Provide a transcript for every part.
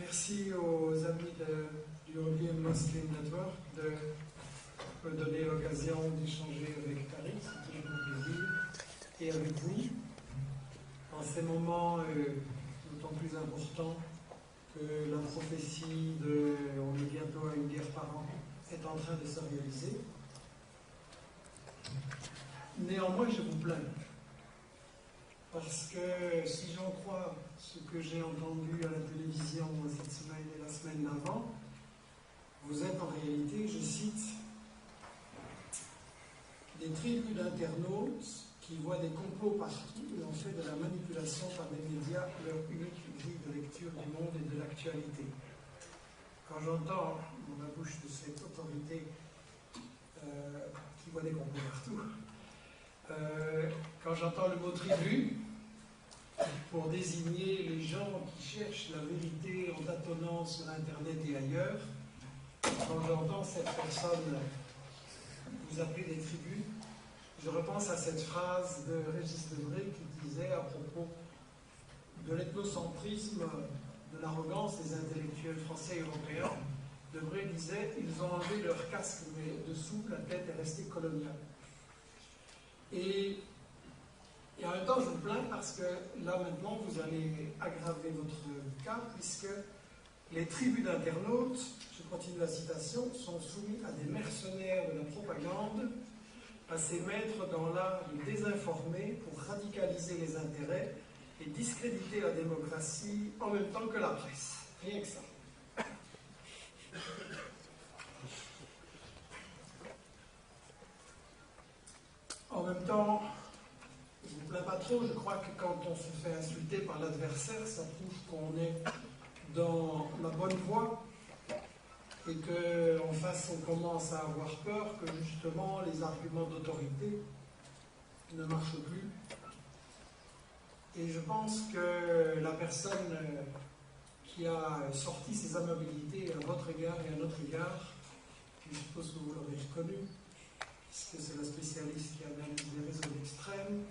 Merci aux amis du European Muslim Network de me donner l'occasion d'échanger avec Tariq, c'est toujours un plaisir, et avec vous, en ces moments d'autant plus importants que la prophétie de « on est bientôt à une guerre par an » est en train de se réaliser. Néanmoins, je vous plains, parce que si j'en crois ce que j'ai entendu à la télévision cette semaine et la semaine d'avant, vous êtes en réalité, je cite, des tribus d'internautes qui voient des complots partout et ont fait de la manipulation par les médias leur unique grille de lecture du monde et de l'actualité. Quand j'entends dans la bouche de cette autorité qui voit des complots partout, quand j'entends le mot tribu pour désigner les gens qui cherchent la vérité en tâtonnant sur Internet et ailleurs, quand j'entends cette personne vous appeler des tribus, je repense à cette phrase de Régis Debray qui disait à propos de l'ethnocentrisme, de l'arrogance des intellectuels français et européens. Debray disait « Ils ont enlevé leur casque, mais dessous, la tête est restée coloniale ». Et en même temps, je vous plains parce que là, maintenant, vous allez aggraver votre cas, puisque les tribus d'internautes, je continue la citation, sont soumis à des mercenaires de la propagande, à ces maîtres dans l'art de désinformer pour radicaliser les intérêts et discréditer la démocratie en même temps que la presse. Rien que ça. En même temps, je ne vous plains pas trop, je crois que quand on se fait insulter par l'adversaire, ça prouve qu'on est dans la bonne voie et qu'en face on commence à avoir peur que justement les arguments d'autorité ne marchent plus. Et je pense que la personne qui a sorti ses amabilités à votre égard et à notre égard, je suppose que vous l'aurez reconnu, puisque c'est la spécialiste qui analyse les réseaux extrêmes.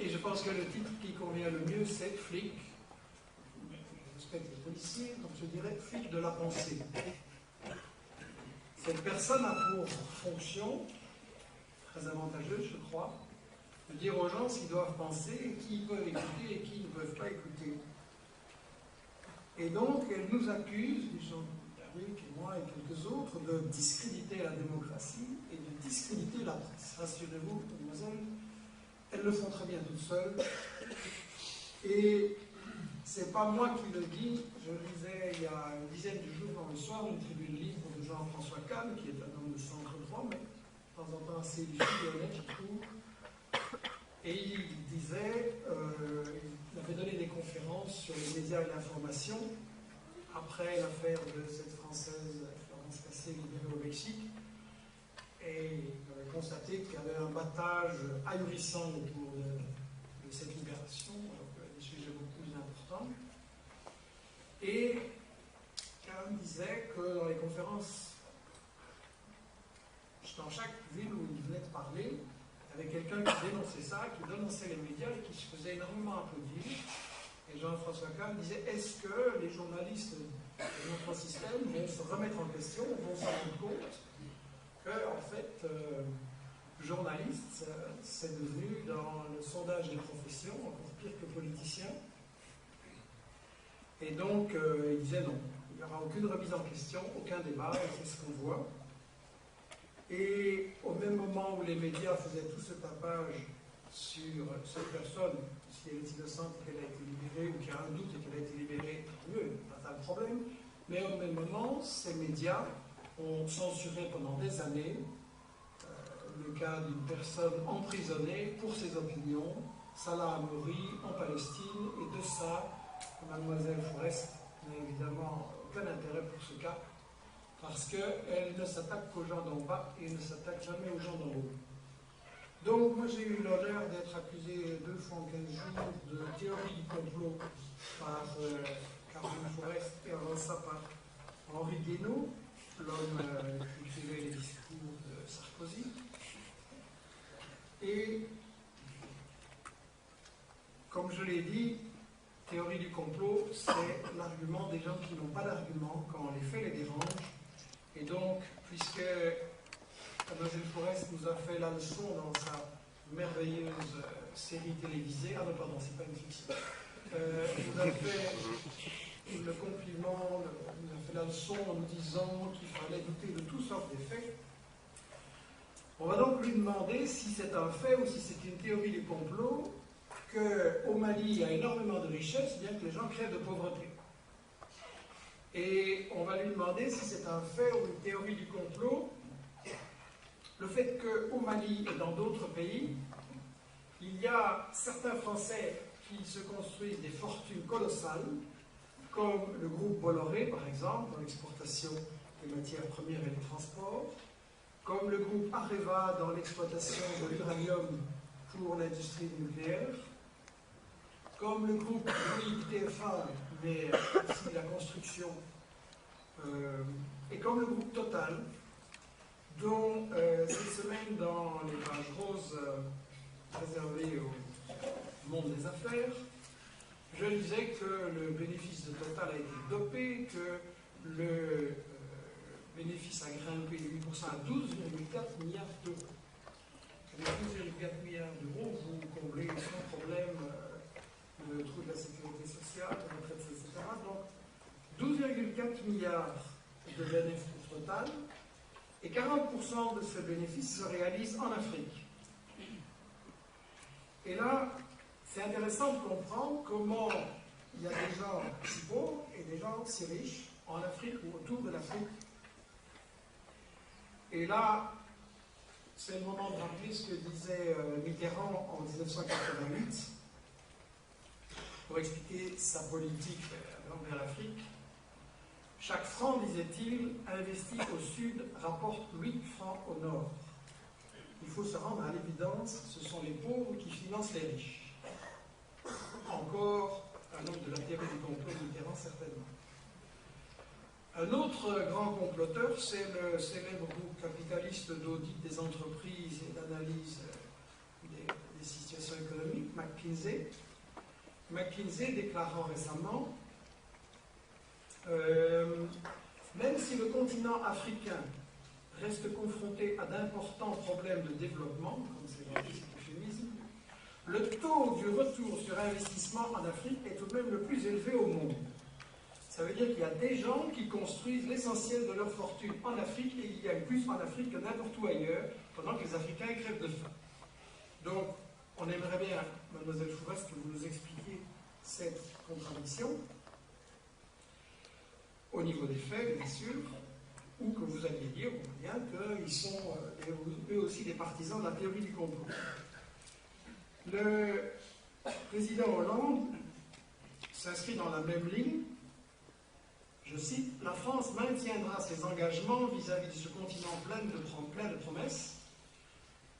Et je pense que le titre qui convient le mieux, c'est « Flic ». Je respecte les policiers, donc je dirais « flic de la pensée ». Cette personne a pour fonction, très avantageuse je crois, de dire aux gens ce qu'ils doivent penser, et qui ils peuvent écouter et qui ne peuvent pas écouter. Et donc, elle nous accuse, les gens Tariq et moi et quelques autres, de discréditer la démocratie et de discréditer la presse. Rassurez-vous, mademoiselle, elles le font très bien toutes seules. Et c'est pas moi qui le dis, je lisais il y a une dizaine de jours dans le soir une tribune libre de Jean-François Kahn, qui est un homme de centre droit, mais de temps en temps assez lucide et honnête, je trouve. Et il disait, il avait donné des conférences sur les médias et l'information, après l'affaire de cette Française, Florence Cassé, libérée au Mexique, et il avait constaté qu'il y avait un battage ahurissant autour de cette libération, alors qu'il y avait des sujets beaucoup plus importants. Et Kahn disait que dans les conférences, dans chaque ville où il venait de parler, il y avait quelqu'un qui dénonçait ça, qui dénonçait les médias et qui se faisait énormément applaudir. Et Jean-François Kahn disait, est-ce que les journalistes de notre système vont se remettre en question, vont se rendre compte que, en fait, journaliste, c'est devenu, dans le sondage des professions, encore pire que politicien. Et donc, il disait non, il n'y aura aucune remise en question, aucun débat, et c'est ce qu'on voit. Et au même moment où les médias faisaient tout ce tapage sur cette personne, si elle est innocente et qu'elle a été libérée, ou qu'il y a un doute et qu'elle a été libérée, mieux, pas de problème. Mais au même moment, ces médias ont censuré pendant des années le cas d'une personne emprisonnée pour ses opinions, Salah Hamouri, en Palestine, et de ça, mademoiselle Forest n'a évidemment aucun intérêt pour ce cas, parce qu'elle ne s'attaque qu'aux gens d'en bas et ne s'attaque jamais aux gens d'en haut. Donc, moi j'ai eu l'honneur d'être accusé 2 fois en 15 jours de théorie du complot par Caroline Forest et avant ça par Henri Guénaud, l'homme qui écrivait les discours de Sarkozy. Et, comme je l'ai dit, théorie du complot, c'est l'argument des gens qui n'ont pas d'argument quand les faits les dérangent. Et donc, puisque Mademoiselle Forest nous a fait la leçon dans sa merveilleuse série télévisée, ah non, pardon, c'est pas une fiction, nous a fait le compliment, nous a fait la leçon en nous disant qu'il fallait douter de toutes sortes de faits. On va donc lui demander si c'est un fait ou si c'est une théorie du complot qu'au Mali, il y a énormément de richesses, bien que les gens crèvent de pauvreté. Et on va lui demander si c'est un fait ou une théorie du complot le fait qu'au Mali et dans d'autres pays, il y a certains Français qui se construisent des fortunes colossales, comme le groupe Bolloré, par exemple, dans l'exportation des matières premières et des transports, comme le groupe Areva dans l'exploitation de l'uranium pour l'industrie nucléaire, comme le groupe TF1, mais aussi la construction, et comme le groupe Total, dont cette semaine, dans les pages roses réservées au monde des affaires, je disais que le bénéfice de Total a été dopé, que le bénéfice a grimpé de 8% à 12,4 milliards d'euros. Avec 12,4 milliards d'euros, vous comblez sans problème le trou de la sécurité sociale, de la retraite, etc. Donc, 12,4 milliards de bénéfices Total, et 40% de ce bénéfice se réalise en Afrique. Et là, c'est intéressant de comprendre comment il y a des gens si pauvres et des gens si riches en Afrique ou autour de l'Afrique. Et là, c'est le moment de rappeler ce que disait Mitterrand en 1988 pour expliquer sa politique envers l'Afrique. Chaque franc, disait-il, investi au sud rapporte 8 francs au nord. Il faut se rendre à l'évidence, ce sont les pauvres qui financent les riches. Encore un homme de la théorie du complot de Mitterrand, certainement. Un autre grand comploteur, c'est le célèbre groupe capitaliste d'audit des entreprises et d'analyse des situations économiques, McKinsey. McKinsey déclarant récemment même si le continent africain reste confronté à d'importants problèmes de développement, comme c'est dans l'euphémisme, le taux du retour sur investissement en Afrique est tout de même le plus élevé au monde. Ça veut dire qu'il y a des gens qui construisent l'essentiel de leur fortune en Afrique et il y a plus en Afrique que n'importe où ailleurs, pendant que les Africains crèvent de faim. Donc, on aimerait bien, Mademoiselle Forest, que vous nous expliquiez cette contradiction, au niveau des faits, bien sûr, ou que vous alliez dire, bien qu'ils sont eux aussi des partisans de la théorie du complot. Le président Hollande s'inscrit dans la même ligne. Je cite, « La France maintiendra ses engagements vis-à-vis de ce continent plein de promesses.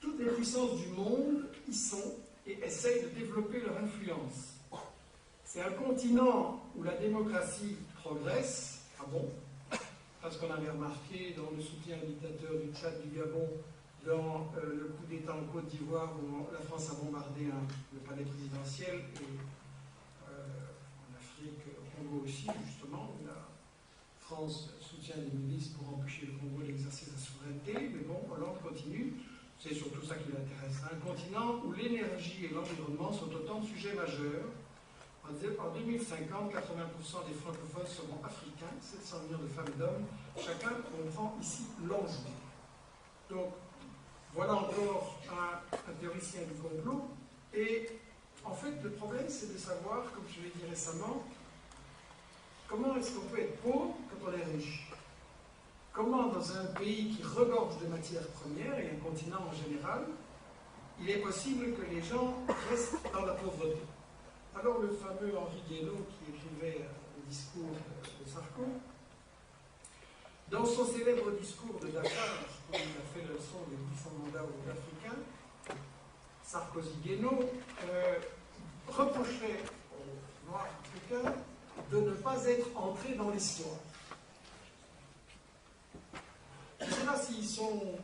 Toutes les puissances du monde y sont et essayent de développer leur influence. C'est un continent où la démocratie progresse. » Ah bon? Parce qu'on avait remarqué dans le soutien au dictateur du Tchad, du Gabon, dans le coup d'État en Côte d'Ivoire où la France a bombardé le palais présidentiel, et en Afrique, au Congo aussi, justement, où la France soutient des milices pour empêcher le Congo d'exercer sa souveraineté, mais bon, Hollande continue, c'est surtout ça qui l'intéresse. Un continent où l'énergie et l'environnement sont autant de sujets majeurs. En 2050, 80% des francophones seront africains, 700 millions de femmes et d'hommes. Chacun comprend ici l'enjeu. Donc, voilà encore un théoricien du complot. Et en fait, le problème, c'est de savoir, comme je l'ai dit récemment, comment est-ce qu'on peut être pauvre quand on est riche? Comment, dans un pays qui regorge de matières premières, et un continent en général, il est possible que les gens restent dans la pauvreté? Alors le fameux Henri Guénaud qui écrivait le discours de Sarko, dans son célèbre discours de Dakar, où il a fait la leçon des 800 mandats aux Africains, Sarkozy-Guénaud reprochait aux Noirs africains de ne pas être entrés dans l'histoire. Je ne sais pas s'ils sont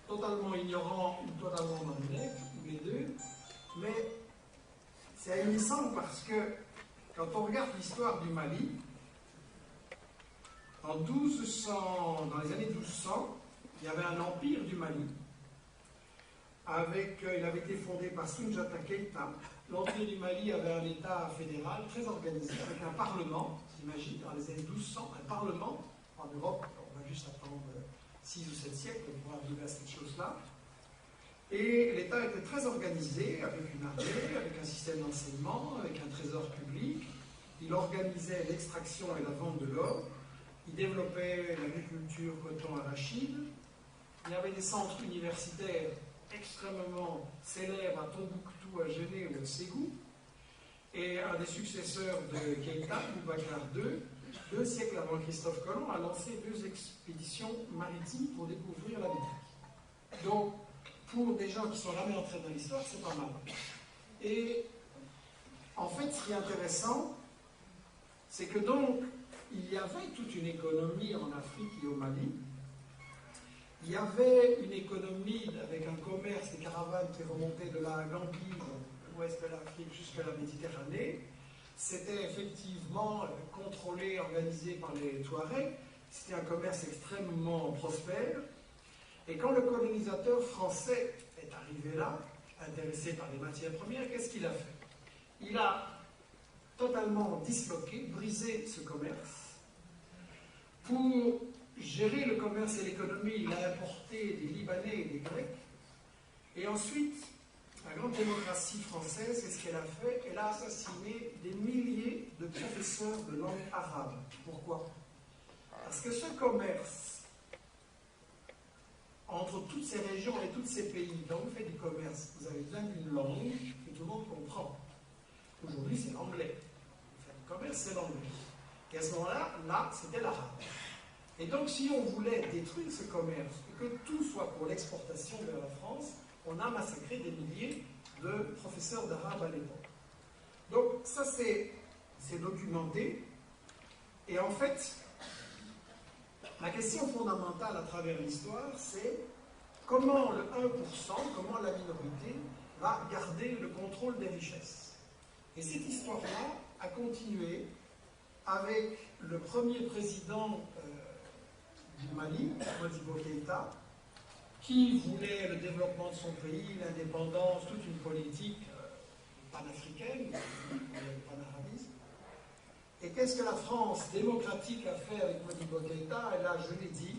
totalement ignorants ou totalement malhonnêtes, ou les deux, mais c'est ahurissant parce que Quand on regarde l'histoire du Mali, dans les années 1200, il y avait un empire du Mali. Il avait été fondé par Soundiata Keïta. L'empire du Mali avait un État fédéral très organisé, avec un parlement, j'imagine, dans les années 1200, un parlement. En Europe, on va juste attendre 6 ou 7 siècles pour arriver à cette chose-là. Et l'État était très organisé, avec une armée, avec un système d'enseignement, avec un trésor public. Il organisait l'extraction et la vente de l'or. Il développait l'agriculture, coton, arachide. Il y avait des centres universitaires extrêmement célèbres à Tombouctou, à Genève ou à Ségou. Et un des successeurs de Keïta, Boubacar II, 2 siècles avant Christophe Colomb, a lancé 2 expéditions maritimes pour découvrir l'Amérique. Donc, pour des gens qui ne sont jamais entrés dans l'histoire, c'est pas mal. Et en fait, ce qui est intéressant, c'est que donc, il y avait toute une économie en Afrique et au Mali. Il y avait une économie avec un commerce, des caravanes qui remontaient de l'Empire, l'ouest de l'Afrique jusqu'à la Méditerranée. C'était effectivement contrôlé, organisé par les Touaregs. C'était un commerce extrêmement prospère. Et quand le colonisateur français est arrivé là, intéressé par les matières premières, qu'est-ce qu'il a fait? Il a totalement disloqué, brisé ce commerce. Pour gérer le commerce et l'économie, il a importé des Libanais et des Grecs. Et ensuite, la grande démocratie française, c'est ce qu'elle a fait, elle a assassiné des milliers de professeurs de langue arabe. Pourquoi? Parce que ce commerce, entre toutes ces régions et tous ces pays, dont vous faites du commerce, vous avez besoin d'une langue que tout le monde comprend. Aujourd'hui, c'est l'anglais. Vous faites du commerce, c'est l'anglais. Et à ce moment-là, c'était l'arabe. Et donc, si on voulait détruire ce commerce et que tout soit pour l'exportation vers la France, on a massacré des milliers de professeurs d'arabe à l'époque. Donc, ça, c'est documenté. Et en fait, la question fondamentale à travers l'histoire, c'est comment le 1%, comment la minorité va garder le contrôle des richesses. Et cette histoire-là a continué avec le premier président du Mali, Modibo Keïta, qui voulait le développement de son pays, l'indépendance, toute une politique panafricaine, le panarabisme. Et qu'est-ce que la France démocratique a fait avec Modibo Keïta? Elle a, je l'ai dit,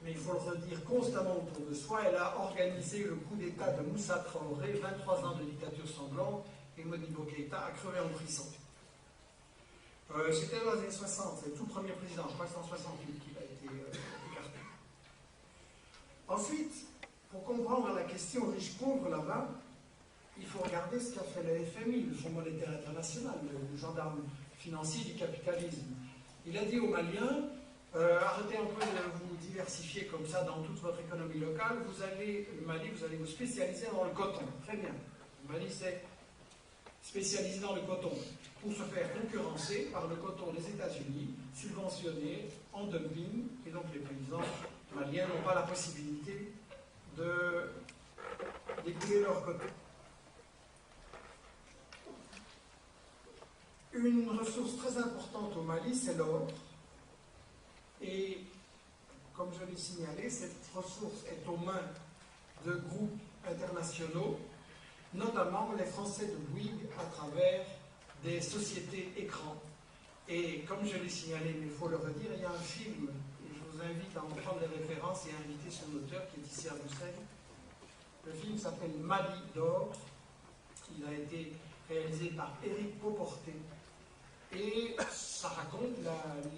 mais il faut le redire constamment autour de soi, elle a organisé le coup d'État de Moussa Traoré, 23 ans de dictature sanglante, et Modibo Keïta a crevé en prison. C'était dans les années 60, c'est le tout premier président, je crois que c'est en 68 qu'il a été écarté. Ensuite, pour comprendre la question riche-pauvre là-bas, il faut regarder ce qu'a fait le FMI, le Fonds monétaire international, le gendarme financier du capitalisme. Il a dit aux Maliens, arrêtez un peu de vous diversifier comme ça dans toute votre économie locale, le Mali, vous allez vous spécialiser dans le coton. Très bien. Le Mali s'est spécialisé dans le coton pour se faire concurrencer par le coton des États-Unis, subventionné en dumping, et donc les paysans maliens n'ont pas la possibilité d'écouler leur coton. Une ressource très importante au Mali, c'est l'or. Et comme je l'ai signalé, cette ressource est aux mains de groupes internationaux, notamment les Français de Bouygues à travers des sociétés écrans. Et comme je l'ai signalé, mais il faut le redire, il y a un film, et je vous invite à en prendre les références et à inviter son auteur qui est ici à Bruxelles. Le film s'appelle Mali d'or. Il a été réalisé par Éric Poporté. Et ça raconte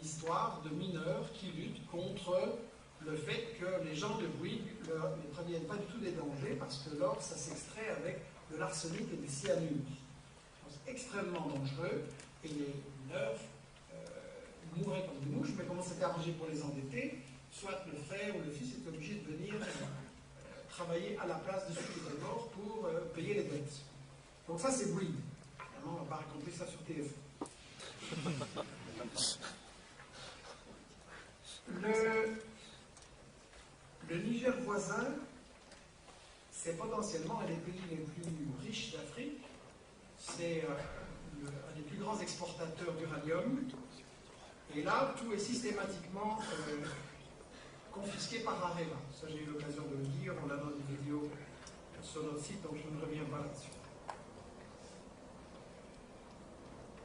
l'histoire de mineurs qui luttent contre le fait que les gens de Bouygues ne préviennent pas du tout des dangers, parce que l'or, ça s'extrait avec de l'arsenic et du cyanure. C'est extrêmement dangereux, et les mineurs mouraient comme des mouches, mais comment c'était arrangé pour les endetter, soit le frère ou le fils est obligé de venir travailler à la place de ceux qui étaient morts pour payer les dettes. Donc ça, c'est Bouygues. Évidemment, on ne va pas raconter ça sur TF1. Le Niger voisin, c'est potentiellement un des pays les plus riches d'Afrique. C'est un des plus grands exportateur d'uranium. Et là, tout est systématiquement confisqué par Areva. Ça, j'ai eu l'occasion de le dire, on l'a dans une vidéo sur notre site, donc je ne reviens pas là-dessus.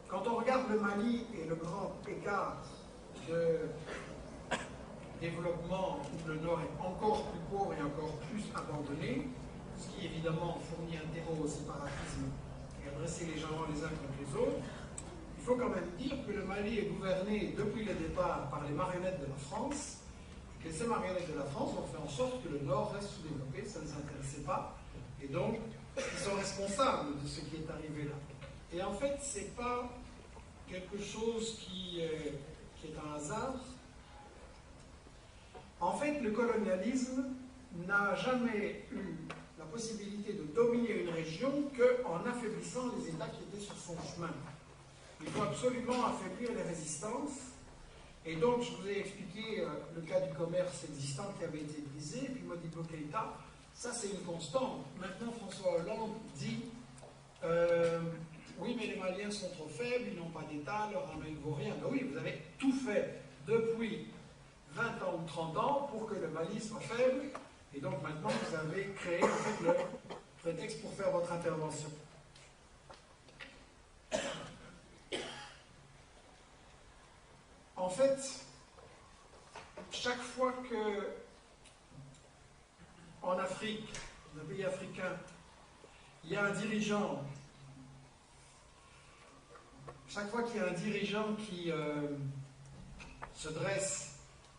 Quand on regarde le Mali et le grand écart de développement où le Nord est encore plus pauvre et encore plus abandonné, ce qui évidemment fournit un terreau au séparatisme et à dresser les gens les uns contre les autres, il faut quand même dire que le Mali est gouverné depuis le départ par les marionnettes de la France, et que ces marionnettes de la France ont fait en sorte que le Nord reste sous-développé, ça ne les intéressait pas, et donc ils sont responsables de ce qui est arrivé là. Et en fait, ce n'est pas quelque chose qui est un hasard. En fait, le colonialisme n'a jamais eu la possibilité de dominer une région qu'en affaiblissant les États qui étaient sur son chemin. Il faut absolument affaiblir les résistances. Et donc, je vous ai expliqué le cas du commerce existant qui avait été brisé, et puis Modibo Keïta, ça c'est une constante. Maintenant, François Hollande dit oui, mais les Maliens sont trop faibles, ils n'ont pas d'État, leur armée ne vaut rien. Ben oui, vous avez tout fait depuis 20 ans ou 30 ans pour que le Mali soit faible, et donc maintenant vous avez créé en fait le prétexte pour faire votre intervention. En fait, chaque fois que en Afrique, dans un pays africain, il y a un dirigeant, chaque fois qu'il y a un dirigeant qui se dresse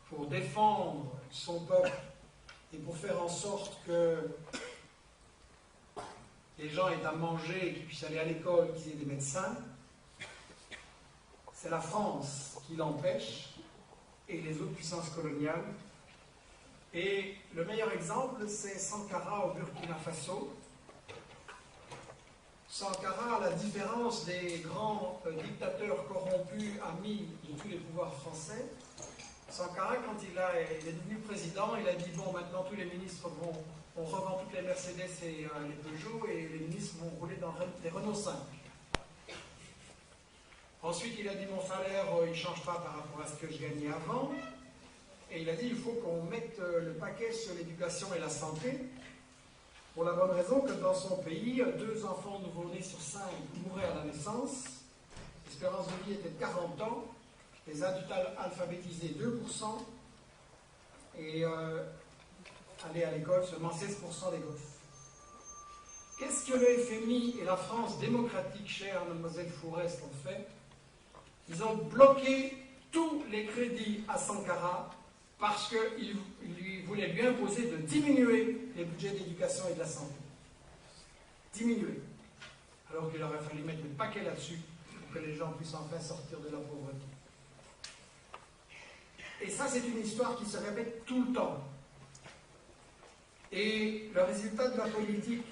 pour défendre son peuple et pour faire en sorte que les gens aient à manger, qu'ils puissent aller à l'école, qu'ils aient des médecins, c'est la France qui l'empêche et les autres puissances coloniales. Et le meilleur exemple, c'est Sankara au Burkina Faso. Sankara, à la différence des grands dictateurs corrompus, amis de tous les pouvoirs français, Sankara, quand il est devenu président, il a dit bon, maintenant tous les ministres on revend toutes les Mercedes et les Peugeot, et les ministres vont rouler dans des Renault 5. Ensuite, il a dit mon salaire, il ne change pas par rapport à ce que je gagnais avant. Et il a dit il faut qu'on mette le paquet sur l'éducation et la santé, pour la bonne raison que dans son pays, 2 enfants nouveau-nés sur 5 mouraient à la naissance, l'espérance de vie était de 40 ans, les adultes alphabétisés 2%, et aller à l'école seulement 16% des gosses. Qu'est-ce que le FMI et la France démocratique, chère Mademoiselle Fourest, ont fait? Ils ont bloqué tous les crédits à Sankara parce qu'ils voulaient lui imposer de diminuer les budgets d'éducation et de la santé. Diminuer. Alors qu'il aurait fallu mettre le paquet là-dessus pour que les gens puissent enfin sortir de la pauvreté. Et ça, c'est une histoire qui se répète tout le temps. Et le résultat de la politique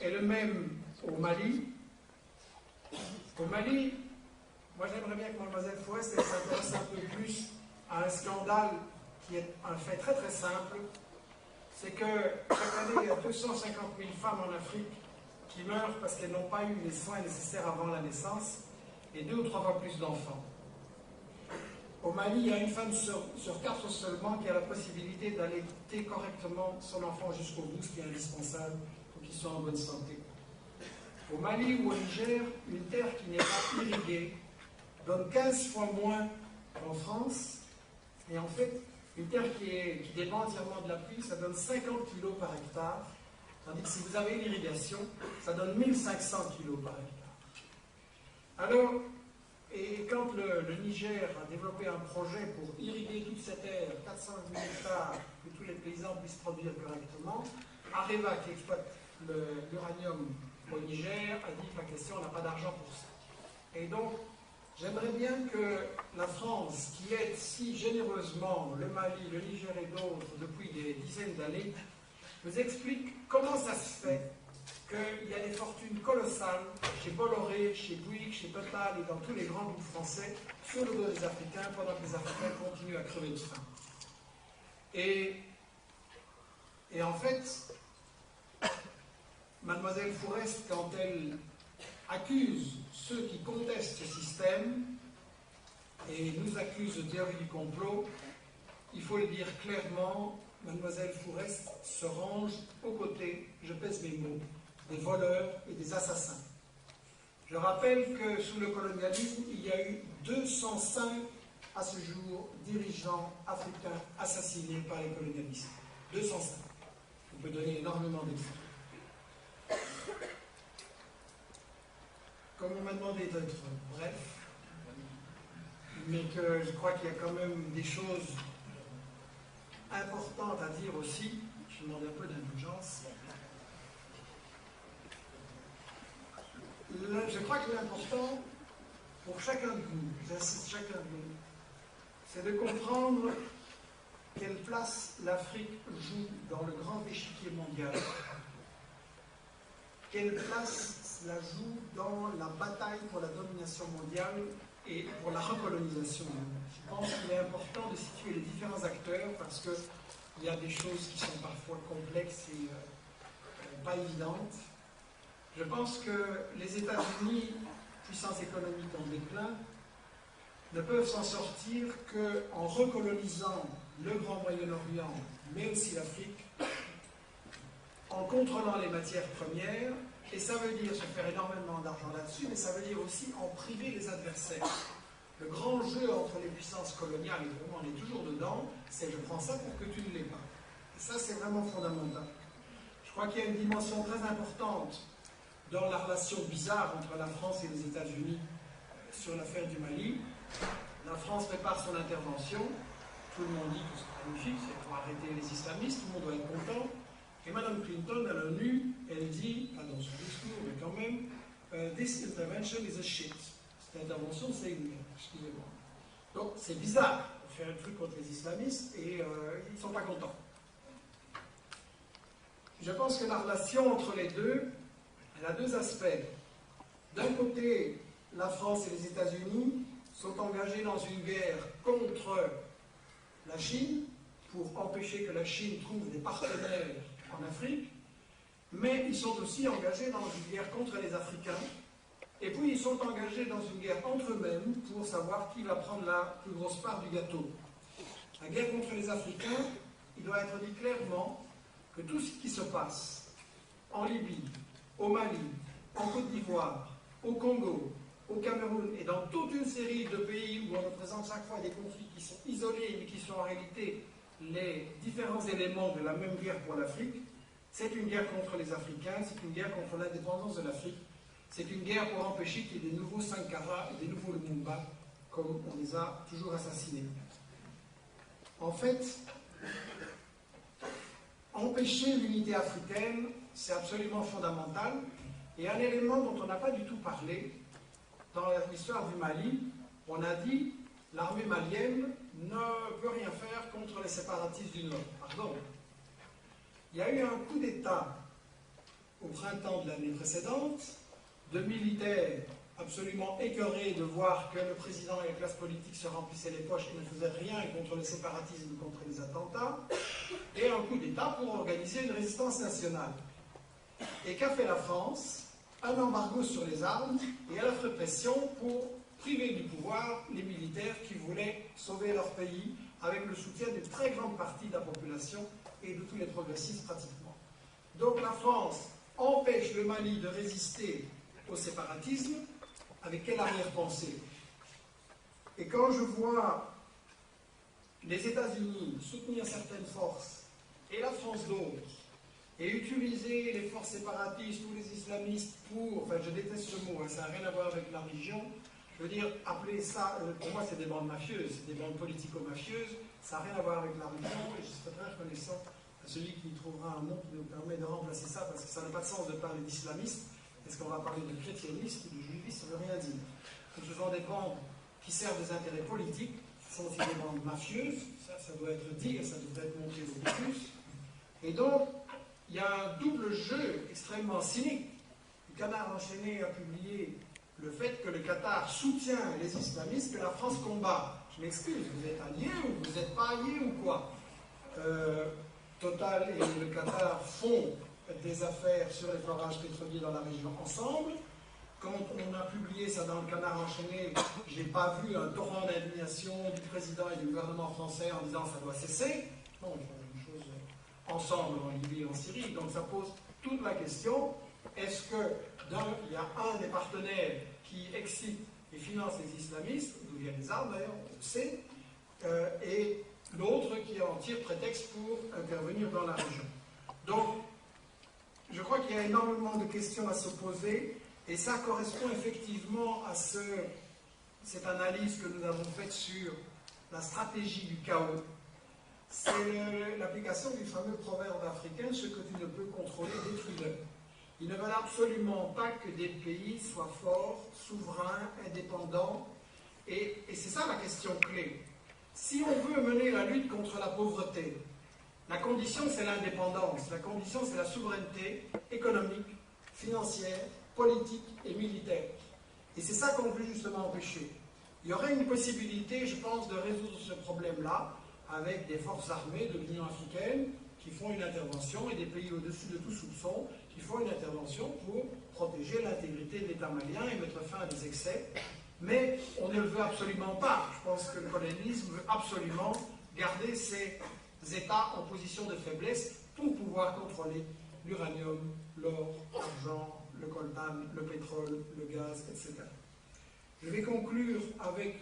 est le même au Mali. Au Mali, moi j'aimerais bien que Mademoiselle Fourest s'intéresse un peu plus à un scandale qui est un fait très très simple. C'est que chaque année, il y a 250 000 femmes en Afrique qui meurent parce qu'elles n'ont pas eu les soins nécessaires avant la naissance, et 2 ou 3 fois plus d'enfants. Au Mali, il y a une femme sur 4 seulement qui a la possibilité d'allaiter correctement son enfant jusqu'au bout, ce qui est indispensable pour qu'il soit en bonne santé. Au Mali ou au Niger, une terre qui n'est pas irriguée donne 15 fois moins qu'en France, et en fait, une terre qui dépend entièrement de la pluie, ça donne 50 kg par hectare, tandis que si vous avez l'irrigation, ça donne 1500 kg par hectare. Alors, et quand le Niger a développé un projet pour irriguer toute cette terre, 400 000 hectares, que tous les paysans puissent produire correctement, Areva, qui exploite l'uranium au Niger, a dit pas question, on n'a pas d'argent pour ça. Et donc, j'aimerais bien que la France, qui aide si généreusement le Mali, le Niger et d'autres depuis des dizaines d'années, nous explique comment ça se fait qu'il y a des fortunes colossales chez Bolloré, chez Bouygues, chez Total et dans tous les grands groupes français sur le dos des Africains, pendant que les Africains continuent à crever de faim. Et en fait, Mademoiselle Fourest, quand elle accuse ceux qui contestent ce système et nous accuse de théorie du complot, il faut le dire clairement, Mademoiselle Fourest se range aux côtés, je pèse mes mots, des voleurs et des assassins. Je rappelle que sous le colonialisme, il y a eu 205 à ce jour dirigeants africains assassinés par les colonialistes. 205. On peut donner énormément d'exemples. Comme on m'a demandé d'être bref, mais que je crois qu'il y a quand même des choses importantes à dire aussi, je demande un peu d'indulgence. Je crois que l'important pour chacun de vous, j'insiste chacun de vous, c'est de comprendre quelle place l'Afrique joue dans le grand échiquier mondial, quelle place la joue dans la bataille pour la domination mondiale et pour la recolonisation. Je pense qu'il est important de situer les différents acteurs parce qu'il y a des choses qui sont parfois complexes et pas évidentes. Je pense que les États-Unis, puissance économique en déclin, ne peuvent s'en sortir qu'en recolonisant le Grand Moyen-Orient, mais aussi l'Afrique, en contrôlant les matières premières, et ça veut dire se faire énormément d'argent là-dessus, mais ça veut dire aussi en priver les adversaires. Le grand jeu entre les puissances coloniales, et vraiment on est toujours dedans, c'est je prends ça pour que tu ne l'aies pas. Et ça c'est vraiment fondamental. Je crois qu'il y a une dimension très importante dans la relation bizarre entre la France et les États-Unis sur l'affaire du Mali. La France prépare son intervention, tout le monde dit que c'est magnifique, c'est pour arrêter les islamistes, tout le monde doit être content. Et Mme Clinton, à l'ONU, elle dit, pas dans son discours, mais quand même, this intervention is a shit. Cette intervention, c'est une merde, excusez-moi. Donc, c'est bizarre de faire un truc contre les islamistes et ils ne sont pas contents. Je pense que la relation entre les deux, elle a deux aspects. D'un côté, la France et les États-Unis sont engagés dans une guerre contre la Chine pour empêcher que la Chine trouve des partenaires en Afrique, mais ils sont aussi engagés dans une guerre contre les Africains, et puis ils sont engagés dans une guerre entre eux-mêmes pour savoir qui va prendre la plus grosse part du gâteau. La guerre contre les Africains, il doit être dit clairement que tout ce qui se passe en Libye, au Mali, en Côte d'Ivoire, au Congo, au Cameroun et dans toute une série de pays où on représente chaque fois des conflits qui sont isolés mais qui sont en réalité les différents éléments de la même guerre pour l'Afrique, c'est une guerre contre les Africains, c'est une guerre contre l'indépendance de l'Afrique, c'est une guerre pour empêcher qu'il y ait des nouveaux Sankara et des nouveaux Lumumba, comme on les a toujours assassinés. En fait, empêcher l'unité africaine, c'est absolument fondamental, et un élément dont on n'a pas du tout parlé, dans l'histoire du Mali, on a dit l'armée malienne ne peut rien faire contre les séparatistes du Nord. Pardon. Il y a eu un coup d'État au printemps de l'année précédente, de militaires absolument écœurés de voir que le président et la classe politique se remplissaient les poches et ne faisaient rien contre le séparatisme, contre les attentats, et un coup d'État pour organiser une résistance nationale. Et qu'a fait la France? Un embargo sur les armes, et elle a fait pression pour priver du pouvoir les militaires qui voulaient sauver leur pays avec le soutien d'une très grande partie de la population et de tous les progressistes pratiquement. Donc la France empêche le Mali de résister au séparatisme, avec quelle arrière-pensée? Et quand je vois les États-Unis soutenir certaines forces et la France d'autres, et utiliser les forces séparatistes ou les islamistes pour, enfin je déteste ce mot, hein, ça n'a rien à voir avec la religion, je veux dire, appeler ça, pour moi c'est des bandes mafieuses, c'est des bandes politico-mafieuses, ça n'a rien à voir avec la religion, et je serais très reconnaissant à celui qui trouvera un nom qui nous permet de remplacer ça, parce que ça n'a pas de sens de parler d'islamiste, est-ce qu'on va parler de chrétieniste ou de juifiste, ça ne veut rien dire. Donc ce sont des bandes qui servent des intérêts politiques, ce sont aussi des bandes mafieuses, ça doit être dit, et ça devrait être montré beaucoup plus, et donc, il y a un double jeu extrêmement cynique. Le Canard enchaîné a publié le fait que le Qatar soutient les islamistes que la France combat. Je m'excuse, vous êtes alliés ou vous n'êtes pas alliés ou quoi? Total et le Qatar font des affaires sur les forages pétroliers dans la région ensemble. quand on a publié ça dans le Canard enchaîné, je n'ai pas vu un torrent d'indignation du président et du gouvernement français en disant ça doit cesser. Non, ils font une chose ensemble en Libye et en Syrie. Donc ça pose toute la question, est-ce qu'il y a un des partenaires qui excite et finance les islamistes, d'où viennent les armes d'ailleurs, on le sait, et l'autre qui en tire prétexte pour intervenir dans la région. Donc, je crois qu'il y a énormément de questions à se poser, et ça correspond effectivement à cette analyse que nous avons faite sur la stratégie du chaos. C'est l'application du fameux proverbe africain, ce que tu ne peux contrôler, détruis-le. Ils ne veulent absolument pas que des pays soient forts, souverains, indépendants, et c'est ça la question clé. Si on veut mener la lutte contre la pauvreté, la condition c'est l'indépendance, la condition c'est la souveraineté économique, financière, politique et militaire. Et c'est ça qu'on veut justement empêcher. Il y aurait une possibilité, je pense, de résoudre ce problème-là avec des forces armées de l'Union africaine qui font une intervention et des pays au-dessus de tout soupçon qui font une intervention pour protéger l'intégrité de l'État malien et mettre fin à des excès. Mais on ne le veut absolument pas. Je pense que le colonialisme veut absolument garder ces États en position de faiblesse pour pouvoir contrôler l'uranium, l'or, l'argent, le coltan, le pétrole, le gaz, etc. Je vais conclure avec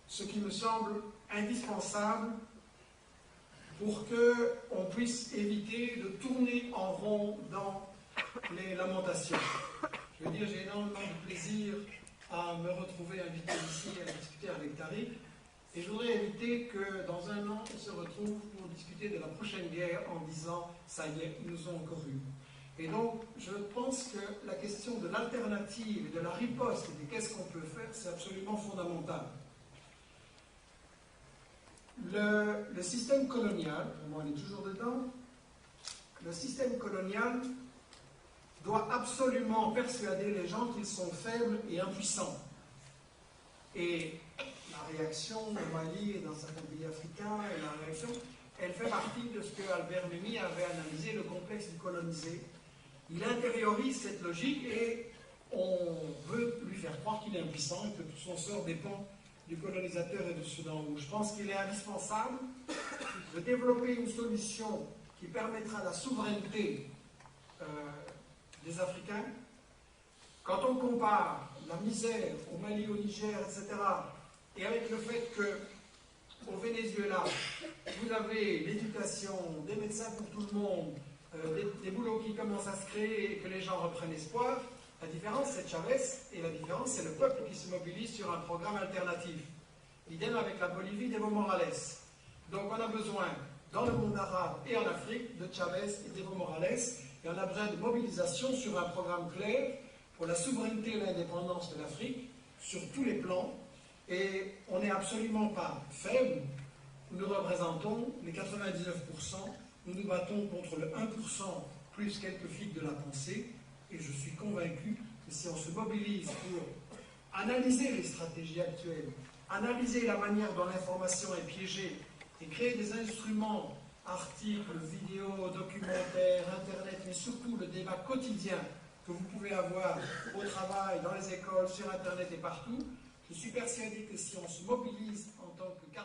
ce qui me semble indispensable pour qu'on puisse éviter de tourner en rond dans les lamentations. Je veux dire, j'ai énormément de plaisir à me retrouver invité ici à discuter avec Tariq, et je voudrais éviter que dans un an, on se retrouve pour discuter de la prochaine guerre en disant « ça y est, ils nous ont encore eu ». Et donc, je pense que la question de l'alternative et de la riposte et de qu'est-ce qu'on peut faire, c'est absolument fondamental. Le système colonial, pour moi on est toujours dedans, le système colonial doit absolument persuader les gens qu'ils sont faibles et impuissants. Et la réaction au Mali et dans certains pays africains, et la réaction, elle fait partie de ce que Albert Memmi avait analysé, le complexe du colonisé. Il intériorise cette logique et on veut lui faire croire qu'il est impuissant et que tout son sort dépend du colonisateur et de ceux d'en haut. Je pense qu'il est indispensable de développer une solution qui permettra la souveraineté des Africains. Quand on compare la misère au Mali, au Niger, etc., et avec le fait qu'au Venezuela, vous avez l'éducation, des médecins pour tout le monde, des boulots qui commencent à se créer et que les gens reprennent espoir, la différence c'est Chavez et la différence c'est le peuple qui se mobilise sur un programme alternatif. Idem avec la Bolivie d'Evo Morales. Donc on a besoin, dans le monde arabe et en Afrique, de Chavez et d'Evo Morales, et on a besoin de mobilisation sur un programme clair pour la souveraineté et l'indépendance de l'Afrique, sur tous les plans, et on n'est absolument pas faible. Nous représentons les 99%, nous nous battons contre le 1% plus quelques flics de la pensée, et je suis convaincu que si on se mobilise pour analyser les stratégies actuelles, analyser la manière dont l'information est piégée, et créer des instruments, articles, vidéos, documentaires, Internet, mais surtout le débat quotidien que vous pouvez avoir au travail, dans les écoles, sur Internet et partout, je suis persuadé que si on se mobilise en tant que 99%,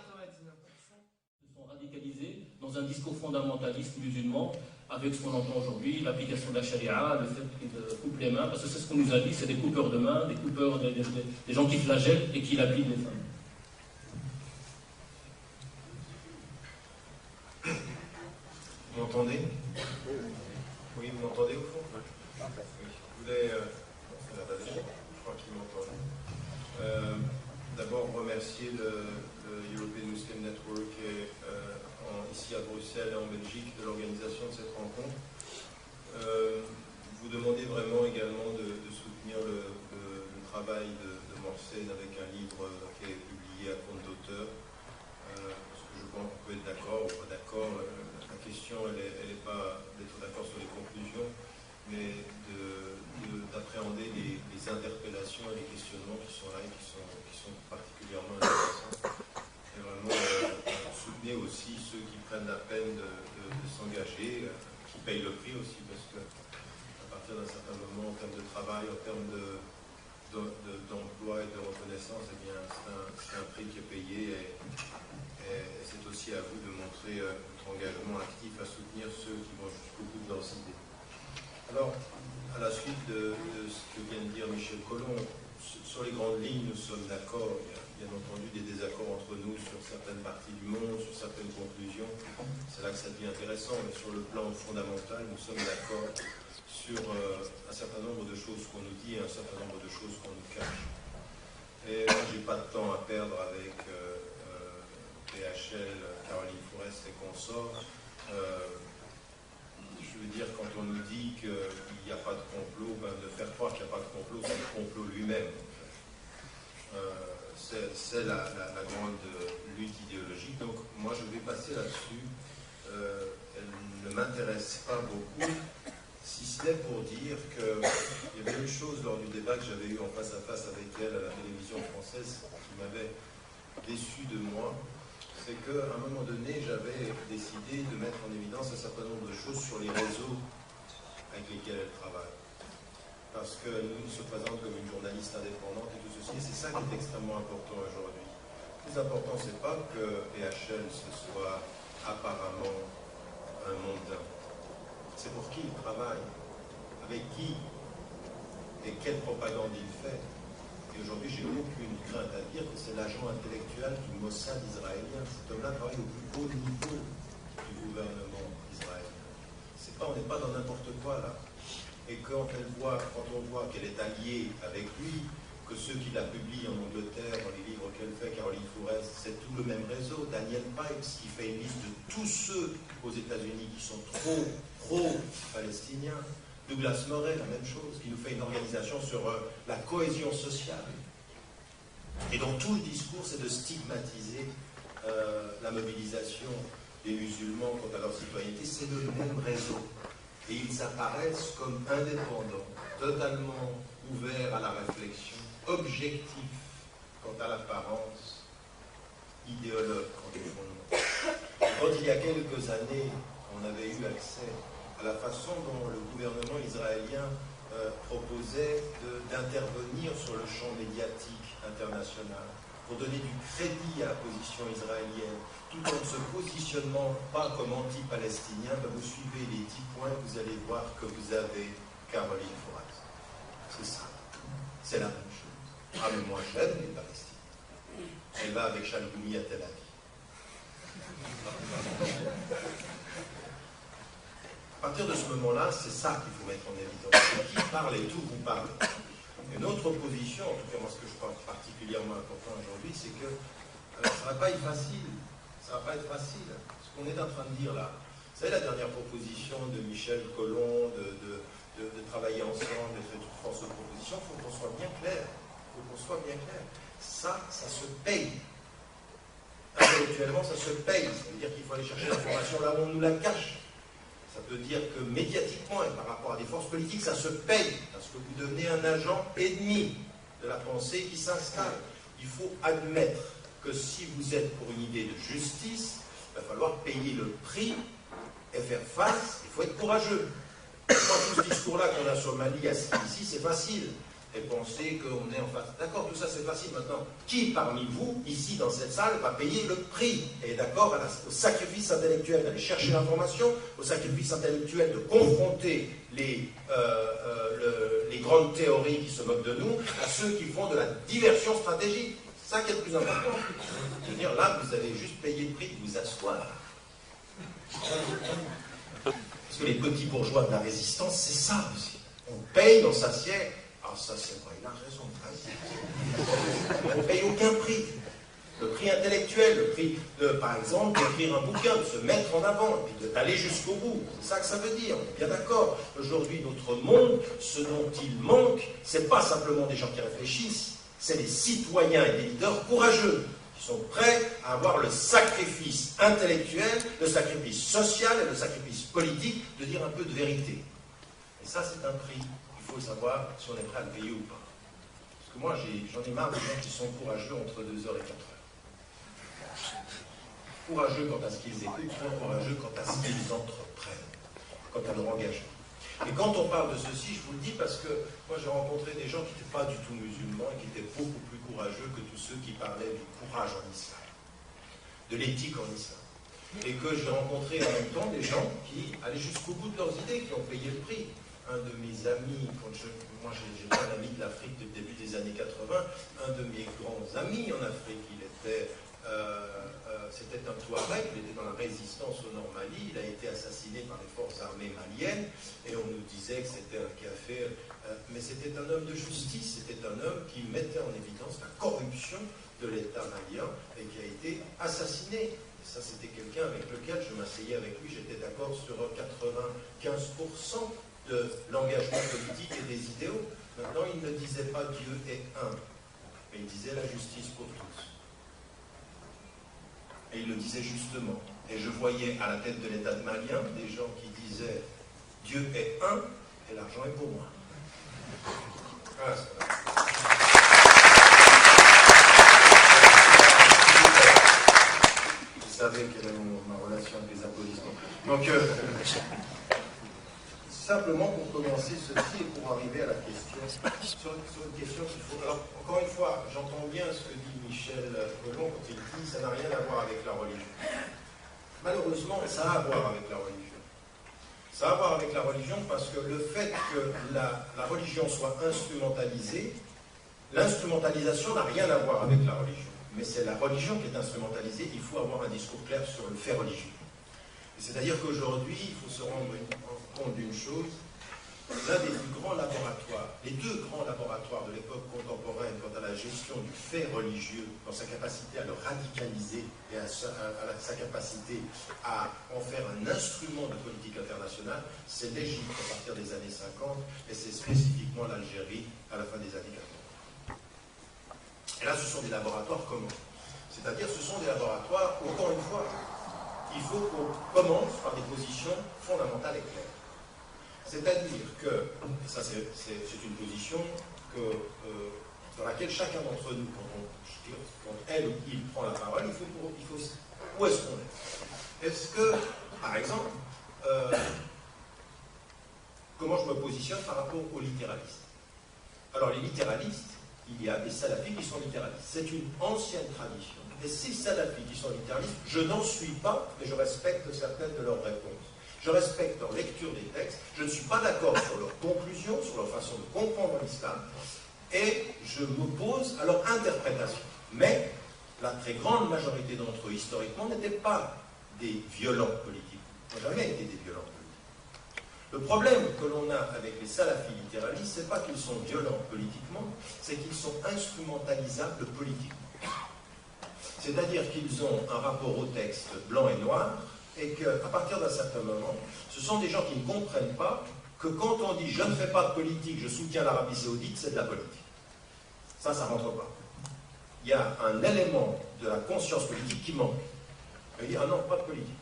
se sont radicalisés dans un discours fondamentaliste musulman avec ce qu'on entend aujourd'hui, l'application de la charia, le fait qu'ils coupent les mains, parce que c'est ce qu'on nous a dit, c'est des coupeurs de mains, des coupeurs, des gens qui flagellent et qui lapident les femmes. Vous m'entendez? Oui, vous m'entendez au fond? Oui. Je voulais, je crois qu'il m'entend. D'abord remercier le European Muslim Network ici à Bruxelles et en Belgique de l'organisation de cette rencontre. Vous demandez vraiment également de soutenir le travail de Morsen avec un livre qui est publié à compte d'auteur. Parce que je pense qu'on peut être d'accord ou pas d'accord. La question, elle n'est pas d'être d'accord sur les conclusions, mais d'appréhender les interpellations et les questionnements qui sont là et qui sont particulièrement intéressants. Et vraiment soutenez aussi ceux qui prennent la peine de s'engager, qui payent le prix aussi, parce que à partir d'un certain moment, en termes de travail, en termes d'emploi et de reconnaissance, eh bien, c'est un prix qui est payé et c'est aussi à vous de montrer votre engagement actif à soutenir ceux qui vont jusqu'au bout de leurs idées. Alors, à la suite de ce que vient de dire Michel Collomb, sur les grandes lignes, nous sommes d'accord. Il y a bien entendu des désaccords entre nous sur certaines parties du monde, sur certaines conclusions. C'est là que ça devient intéressant, mais sur le plan fondamental, nous sommes d'accord sur un certain nombre de choses qu'on nous dit et un certain nombre de choses qu'on nous cache. Et moi, je n'ai pas de temps à perdre avec PHL, Caroline Fourest et consorts. Je veux dire, quand on nous dit qu'il n'y a pas de complot, ben, de faire croire qu'il n'y a pas de complot, c'est le complot lui-même. C'est la grande lutte idéologique. Donc, moi, je vais passer là-dessus. Elle ne m'intéresse pas beaucoup, si ce n'est pour dire qu'il y avait une chose lors du débat que j'avais eu en face à face avec elle à la télévision française qui m'avait déçu de moi. C'est qu'à un moment donné, j'avais décidé de mettre en évidence un certain nombre de choses sur les réseaux avec lesquels elle travaille. Parce que nous se présente comme une journaliste indépendante et tout ceci, et c'est ça qui est extrêmement important aujourd'hui. Le plus important, c'est pas que PHL ce soit apparemment un mondain. C'est pour qui il travaille, avec qui, et quelle propagande il fait. Et aujourd'hui, j'ai aucune crainte à dire que c'est l'agent intellectuel du Mossad israélien. Cet homme-là travaille au plus haut niveau du gouvernement israélien. On n'est pas dans n'importe quoi là. Et quand on voit qu'elle est alliée avec lui, que ceux qui la publient en Angleterre, dans les livres qu'elle fait, Caroline Fourest, c'est tout le même réseau. Daniel Pipes qui fait une liste de tous ceux aux États-Unis qui sont trop pro-palestiniens. Douglas Murray, la même chose, qui nous fait une organisation sur la cohésion sociale. Et donc tout le discours, c'est de stigmatiser la mobilisation des musulmans quant à leur citoyenneté. C'est le même réseau. Et ils apparaissent comme indépendants, totalement ouverts à la réflexion, objectifs quant à l'apparence, idéologues quant au fondement. Quand il y a quelques années, on avait eu accès à la façon dont le gouvernement israélien proposait d'intervenir sur le champ médiatique international pour donner du crédit à la position israélienne, tout en ne se positionnant pas comme anti-palestinien, ben vous suivez les 10 points, vous allez voir que vous avez Caroline Fourest. C'est ça. C'est la même chose. Ah, mais moi j'aime les Palestiniens. Elle va avec Chalgoumi à Tel Aviv. À partir de ce moment-là, c'est ça qu'il faut mettre en évidence. Qui parle et tout, vous parlez. Et notre position, en tout cas moi ce que je pense particulièrement important aujourd'hui, c'est que ça ne va pas être facile. Ça ne va pas être facile. Ce qu'on est en train de dire là, vous savez la dernière proposition de Michel Collomb, de travailler ensemble, de faire toute force de proposition, il faut qu'on soit bien clair. Il faut qu'on soit bien clair. Ça se paye. Intellectuellement, ça se paye. Ça veut dire qu'il faut aller chercher l'information là où on nous la cache. Ça veut dire que médiatiquement et par rapport à des forces politiques, ça se paye, parce que vous devenez un agent ennemi de la pensée qui s'installe. Il faut admettre que si vous êtes pour une idée de justice, il va falloir payer le prix et faire face, il faut être courageux. Quand tout ce discours-là qu'on a sur le Mali, ici, c'est facile. Et penser qu'on est en face. D'accord, tout ça c'est facile maintenant. Qui parmi vous, ici dans cette salle, va payer le prix? Et d'accord au sacrifice intellectuel d'aller chercher l'information, au sacrifice intellectuel de confronter les grandes théories qui se moquent de nous, à ceux qui font de la diversion stratégique. C'est ça qui est le plus important. Je veux dire, là, vous allez juste payer le prix de vous asseoir. Parce que les petits bourgeois de la résistance, c'est ça aussi. On paye dans sa siècle. Ah, ça c'est vrai, il a raison. On ne paye aucun prix. Le prix intellectuel, le prix, par exemple, d'écrire un bouquin, de se mettre en avant, et puis d'aller jusqu'au bout. C'est ça que ça veut dire, on est bien d'accord. Aujourd'hui, notre monde, ce dont il manque, ce n'est pas simplement des gens qui réfléchissent, c'est des citoyens et des leaders courageux, qui sont prêts à avoir le sacrifice intellectuel, le sacrifice social et le sacrifice politique de dire un peu de vérité. Et ça, c'est un prix. Il faut savoir si on est prêt à le payer ou pas. Parce que moi, j'en ai marre des gens qui sont courageux entre 2h et 4h. Courageux quant à ce qu'ils écoutent, pas courageux quant à ce qu'ils entreprennent, quant à leur engagement. Et quand on parle de ceci, je vous le dis parce que moi j'ai rencontré des gens qui n'étaient pas du tout musulmans et qui étaient beaucoup plus courageux que tous ceux qui parlaient du courage en islam, de l'éthique en islam. Et que j'ai rencontré en même temps des gens qui allaient jusqu'au bout de leurs idées, qui ont payé le prix. Un de mes amis, moi j'ai un ami de l'Afrique depuis le début des années 80, un de mes grands amis en Afrique, c'était un Touareg, il était dans la résistance au Nord-Mali, il a été assassiné par les forces armées maliennes, et on nous disait que c'était un café, mais c'était un homme de justice, c'était un homme qui mettait en évidence la corruption de l'État malien et qui a été assassiné. Et ça, c'était quelqu'un avec lequel je m'asseyais avec lui, j'étais d'accord sur 95% de l'engagement politique et des idéaux. Maintenant, il ne disait pas Dieu est un, mais il disait la justice pour tous. Et il le disait justement. Et je voyais à la tête de l'État malien des gens qui disaient Dieu est un et l'argent est pour moi. Voilà, c'est vrai. Vous savez quelle est ma relation avec les applaudissements. Donc, simplement pour commencer ceci et pour arriver à la question, sur une question qu'il faut... Alors, encore une fois, j'entends bien ce que dit Michel Colomb quand il dit ça n'a rien à voir avec la religion. Malheureusement, ça a à voir avec la religion. Ça a à voir avec la religion parce que le fait que la religion soit instrumentalisée, l'instrumentalisation n'a rien à voir avec la religion. Mais c'est la religion qui est instrumentalisée, il faut avoir un discours clair sur le fait religieux. C'est-à-dire qu'aujourd'hui, il faut se rendre compte d'une chose, l'un des plus grands laboratoires, les deux grands laboratoires de l'époque contemporaine quant à la gestion du fait religieux, dans sa capacité à le radicaliser et à sa capacité à en faire un instrument de politique internationale, c'est l'Égypte à partir des années 50 et c'est spécifiquement l'Algérie à la fin des années 80. Et là, ce sont des laboratoires communs. C'est-à-dire, ce sont des laboratoires, encore une fois, il faut qu'on commence par des positions fondamentales et claires. C'est-à-dire que, et ça c'est une position dans laquelle chacun d'entre nous, quand elle ou il prend la parole, il faut où est-ce qu'on est? Est-ce que, par exemple, comment je me positionne par rapport aux littéralistes? Alors les littéralistes, il y a des salafis qui sont littéralistes. C'est une ancienne tradition. Et ces salafis qui sont littéralistes, je n'en suis pas, mais je respecte certaines de leurs réponses. Je respecte leur lecture des textes, je ne suis pas d'accord sur leurs conclusions, sur leur façon de comprendre l'islam, et je m'oppose à leur interprétation. Mais la très grande majorité d'entre eux, historiquement, n'étaient pas des violents politiques. Ils n'ont jamais été des violents politiques. Le problème que l'on a avec les salafis littéralistes, ce n'est pas qu'ils sont violents politiquement, c'est qu'ils sont instrumentalisables politiquement. C'est-à-dire qu'ils ont un rapport au texte blanc et noir, et qu'à partir d'un certain moment, ce sont des gens qui ne comprennent pas que quand on dit « je ne fais pas de politique, je soutiens l'Arabie Saoudite », c'est de la politique. Ça ne rentre pas. Il y a un élément de la conscience politique qui manque. On dit « ah non, pas de politique ».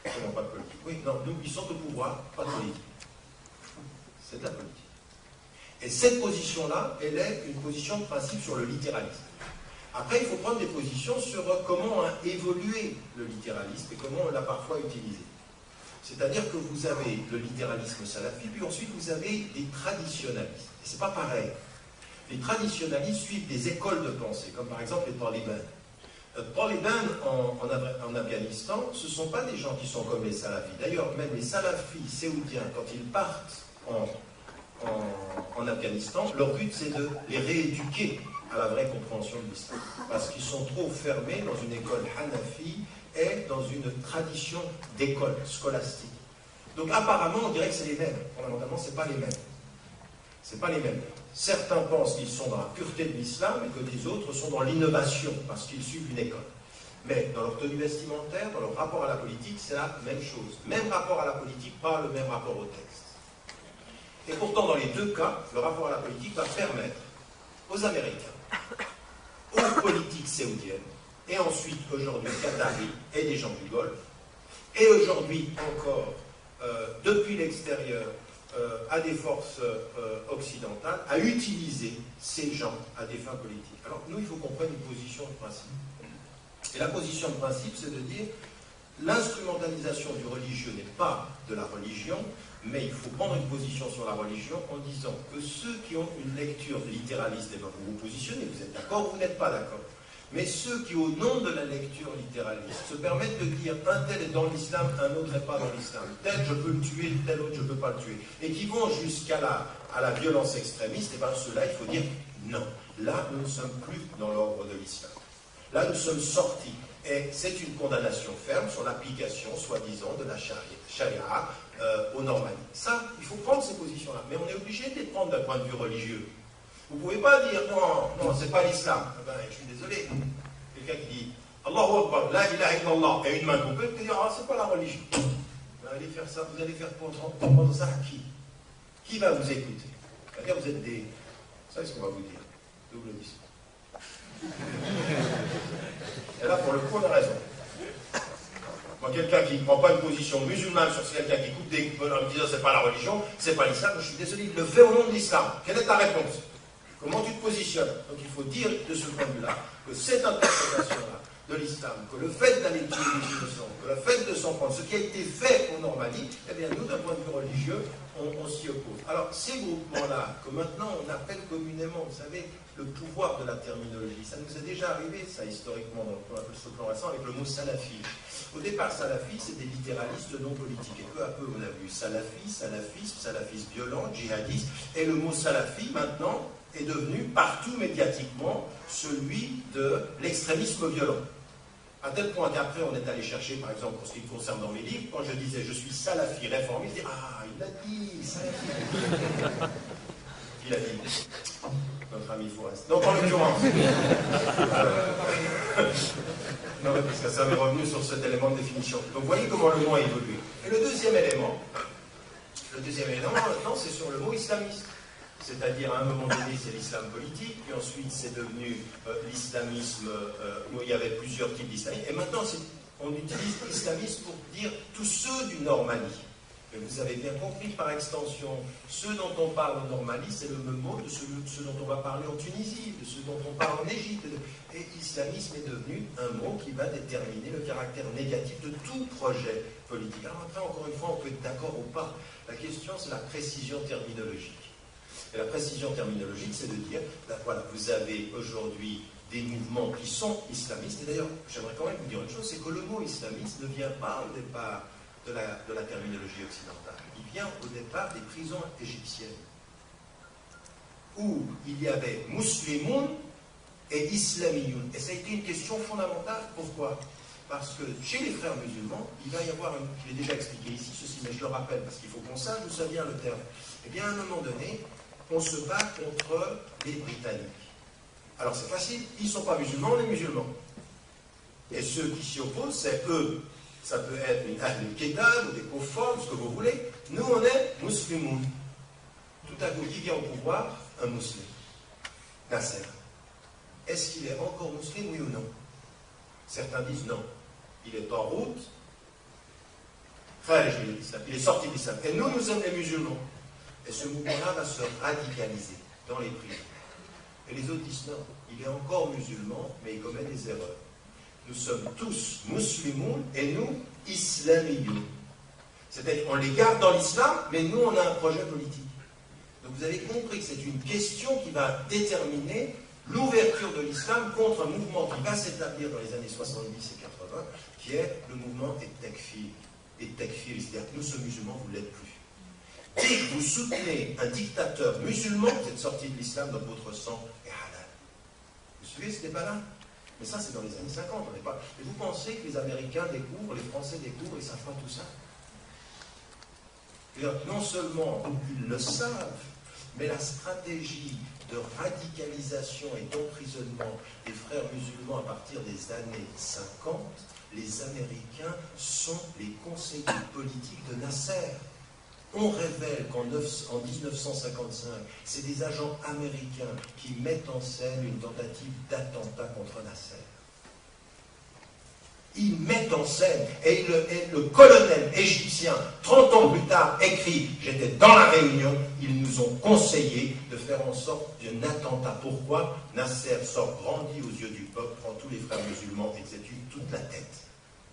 Comment pas de politique? Oui, non, nous, ils sont au pouvoir, pas de politique. C'est de la politique. Et cette position-là, elle est une position de principe sur le littéralisme. Après, il faut prendre des positions sur comment a évolué le littéralisme et comment on l'a parfois utilisé. C'est-à-dire que vous avez le littéralisme salafi, puis ensuite vous avez des traditionalistes. Et c'est pas pareil. Les traditionalistes suivent des écoles de pensée, comme par exemple les talibans. Talibans en Afghanistan, ce ne sont pas des gens qui sont comme les salafis. D'ailleurs, même les salafis saoudiens, quand ils partent en Afghanistan, leur but c'est de les rééduquer à la vraie compréhension de l'islam. Parce qu'ils sont trop fermés dans une école hanafi et dans une tradition d'école scolastique. Donc apparemment, on dirait que c'est les mêmes. Fondamentalement, ce n'est pas les mêmes. Ce n'est pas les mêmes. Certains pensent qu'ils sont dans la pureté de l'islam et que des autres sont dans l'innovation parce qu'ils suivent une école. Mais dans leur tenue vestimentaire, dans leur rapport à la politique, c'est la même chose. Même rapport à la politique, pas le même rapport au texte. Et pourtant, dans les deux cas, le rapport à la politique va permettre aux Américains, aux politiques saoudiennes, et ensuite aujourd'hui Qataris et des gens du Golfe, et aujourd'hui encore, depuis l'extérieur, à des forces occidentales, à utiliser ces gens à des fins politiques. Alors nous, il faut qu'on prenne une position de principe. Et la position de principe, c'est de dire l'instrumentalisation du religieux n'est pas de la religion, Mais il faut prendre une position sur la religion en disant que ceux qui ont une lecture littéraliste, et bien vous vous positionnez, vous êtes d'accord ou vous n'êtes pas d'accord. Mais ceux qui, au nom de la lecture littéraliste, se permettent de dire un tel est dans l'islam, un autre n'est pas dans l'islam, tel je peux le tuer, tel autre je ne peux pas le tuer, et qui vont jusqu'à la violence extrémiste, et bien ceux-là, il faut dire non. Là, nous ne sommes plus dans l'ordre de l'islam. Là, nous sommes sortis. Et c'est une condamnation ferme sur l'application, soi-disant, de la charia aux normalités. Ça, il faut prendre ces positions-là. Mais on est obligé de les prendre d'un point de vue religieux. Vous ne pouvez pas dire non, c'est pas l'islam. Eh ben, je suis désolé. Quelqu'un qui dit Allahu Akbar, la ilaha illallah, et une main coupée, vous dire c'est pas la religion. Vous allez faire ça, vous allez faire prendre ça à qui? Qui va vous écouter? C'est-à-dire, vous êtes des. Vous savez ce qu'on va vous dire? Double discours. Et là, pour le coup, on a raison. Moi, quelqu'un qui ne prend pas une position musulmane sur quelqu'un qui coupe des coups en disant c'est pas la religion, c'est pas l'islam, je suis désolé, il le fait au nom de l'islam. Quelle est ta réponse? Comment tu te positionnes? Donc il faut dire de ce point de vue-là que cette interprétation-là de l'islam, que le fait d'aller tuer les innocents, que le fait de s'en prendre, ce qui a été fait au Normandie, eh bien nous, d'un point de vue religieux, on s'y oppose. Alors ces groupements-là, que maintenant on appelle communément, vous savez, le pouvoir de la terminologie, ça nous est déjà arrivé, ça historiquement, dans ce plan récent, avec le mot salafi. Au départ, salafi, c'est des littéralistes non politiques. Et peu à peu, on a vu salafi, salafisme, salafisme violent, djihadiste, et le mot salafi, maintenant, est devenu partout médiatiquement celui de l'extrémisme violent. À tel point qu'après, on est allé chercher, par exemple, pour ce qui me concerne dans mes livres, quand je disais je suis salafi réformiste, je dis ah, il l'a dit, salafi. Il a dit, notre ami Forest. Donc, en l'occurrence, non, mais parce que ça m'est revenu sur cet élément de définition. Donc, vous voyez comment le mot a évolué. Et le deuxième élément, maintenant, c'est sur le mot islamiste. C'est-à-dire, à un moment donné, c'est l'islam politique, puis ensuite, c'est devenu l'islamisme, où il y avait plusieurs types d'islamisme, et maintenant, on utilise l'islamisme pour dire tous ceux du Normandie. Et vous avez bien compris, par extension, ceux dont on parle en Normandie, c'est le même mot de ceux dont on va parler en Tunisie, de ceux dont on parle en Égypte. Et islamisme est devenu un mot qui va déterminer le caractère négatif de tout projet politique. Alors après, encore une fois, on peut être d'accord ou pas. La question, c'est la précision terminologique. Et la précision terminologique, c'est de dire, ben voilà, vous avez aujourd'hui des mouvements qui sont islamistes. Et d'ailleurs, j'aimerais quand même vous dire une chose, c'est que le mot islamiste ne vient pas au départ de la terminologie occidentale. Il vient au départ des prisons égyptiennes, où il y avait muslimoun et islamiyoun. Et ça a été une question fondamentale. Pourquoi? Parce que chez les frères musulmans, il va y avoir, je l'ai déjà expliqué ici, ceci, mais je le rappelle, parce qu'il faut qu'on sache d'où ça vient le terme. Eh bien, à un moment donné, on se bat contre les Britanniques. Alors c'est facile, ils ne sont pas musulmans, on est musulmans. Et ceux qui s'y opposent, c'est eux. Ça peut être une Al-Qaïda ou des Kofors, ce que vous voulez. Nous, on est musulmans. Tout à coup, qui vient au pouvoir? Un musulman. Nasser. Est-ce qu'il est encore musulman, oui ou non? Certains disent non. Il est en route. Il est sorti de l'islam. Et nous, nous sommes les musulmans. Et ce mouvement-là va se radicaliser dans les prisons. Et les autres disent non, il est encore musulman, mais il commet des erreurs. Nous sommes tous musulmans et nous, islamiyoun. C'est-à-dire, on les garde dans l'islam, mais nous, on a un projet politique. Donc vous avez compris que c'est une question qui va déterminer l'ouverture de l'islam contre un mouvement qui va s'établir dans les années 70 et 80, qui est le mouvement Takfir. Et Takfir, c'est-à-dire que nous sommes musulmans, vous ne l'êtes plus. Dès que vous soutenez un dictateur musulman, vous êtes sorti de l'islam, donc votre sang est halal. Vous suivez ce débat-là? Mais ça, c'est dans les années 50, on n'est pas... Et vous pensez que les Américains découvrent, les Français découvrent, ils ne savent pas tout ça? Non seulement ils le savent, mais la stratégie de radicalisation et d'emprisonnement des frères musulmans à partir des années 50, les Américains sont les conseillers politiques de Nasser. On révèle qu'en 1955, c'est des agents américains qui mettent en scène une tentative d'attentat contre Nasser. Ils mettent en scène, et le colonel égyptien, 30 ans plus tard, écrit « J'étais dans la réunion, ils nous ont conseillé de faire en sorte d'un attentat. » Pourquoi? Nasser sort grandi aux yeux du peuple, prend tous les frères musulmans, exécute toute la tête.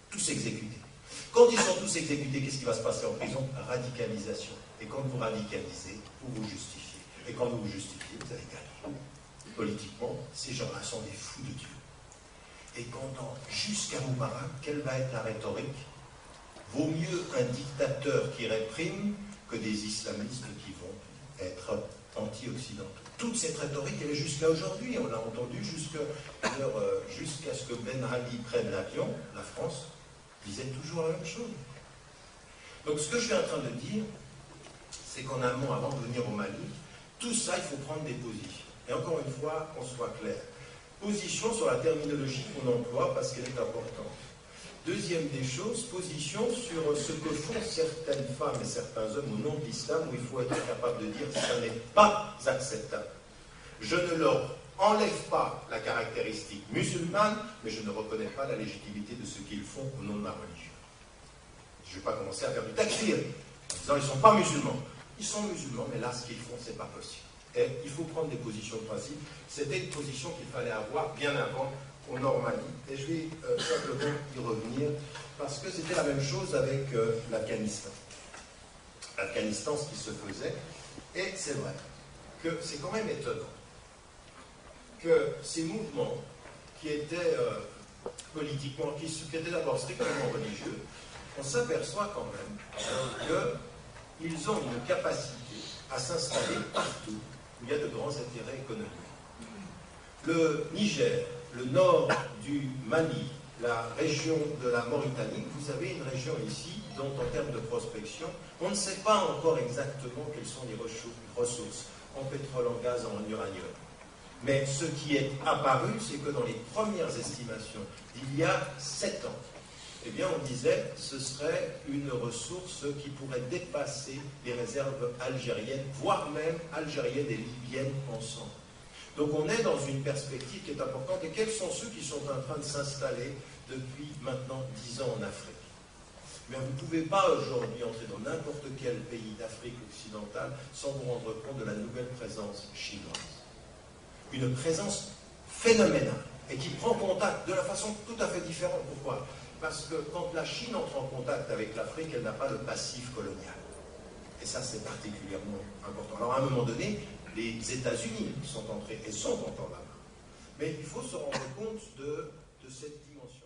Tous exécutés. Quand ils sont tous exécutés, qu'est-ce qui va se passer en prison? Radicalisation. Et quand vous radicalisez, vous vous justifiez. Et quand vous vous justifiez, vous avez gagné. Politiquement, ces gens-là sont des fous de Dieu. Et jusqu'à Moubarak, quelle va être la rhétorique? Vaut mieux un dictateur qui réprime que des islamistes qui vont être anti-occidentaux. Toute cette rhétorique, elle est jusqu'à aujourd'hui. On l'a entendu jusqu'à ce que Ben Ali prenne l'avion. La France disait toujours la même chose. Donc ce que je suis en train de dire, c'est qu'en amont, avant de venir au Mali, tout ça, il faut prendre des positions. Et encore une fois, qu'on soit clair. Position sur la terminologie qu'on emploie parce qu'elle est importante. Deuxième des choses, position sur ce que font certaines femmes et certains hommes au nom de l'islam, où il faut être capable de dire que ça n'est pas acceptable. Je ne leur enlève pas la caractéristique musulmane, mais je ne reconnais pas la légitimité de ce qu'ils font au nom de ma religion. Je ne vais pas commencer à faire du takfir en disant ils ne sont pas musulmans. Ils sont musulmans, mais là, ce qu'ils font, ce n'est pas possible. Et il faut prendre des positions de principe. C'était une position qu'il fallait avoir bien avant au Normandie. Et je vais simplement y revenir, parce que c'était la même chose avec l'Afghanistan. L'Afghanistan, ce qui se faisait, et c'est vrai que c'est quand même étonnant que ces mouvements qui étaient politiquement, qui étaient d'abord strictement religieux, on s'aperçoit quand même qu'ils ont une capacité à s'installer partout où il y a de grands intérêts économiques. Le Niger, le nord du Mali, la région de la Mauritanie, vous avez une région ici dont en termes de prospection, on ne sait pas encore exactement quelles sont les ressources en pétrole, en gaz, en uranium. Mais ce qui est apparu, c'est que dans les premières estimations d'il y a 7 ans, eh bien on disait que ce serait une ressource qui pourrait dépasser les réserves algériennes, voire même algériennes et libyennes ensemble. Donc on est dans une perspective qui est importante. Et quels sont ceux qui sont en train de s'installer depuis maintenant 10 ans en Afrique? Mais vous ne pouvez pas aujourd'hui entrer dans n'importe quel pays d'Afrique occidentale sans vous rendre compte de la nouvelle présence chinoise. Une présence phénoménale et qui prend contact de la façon tout à fait différente. Pourquoi? Parce que quand la Chine entre en contact avec l'Afrique, elle n'a pas de passif colonial. Et ça, c'est particulièrement important. Alors, à un moment donné, les États-Unis sont entrés et sont encore là-bas. Mais il faut se rendre compte de cette dimension.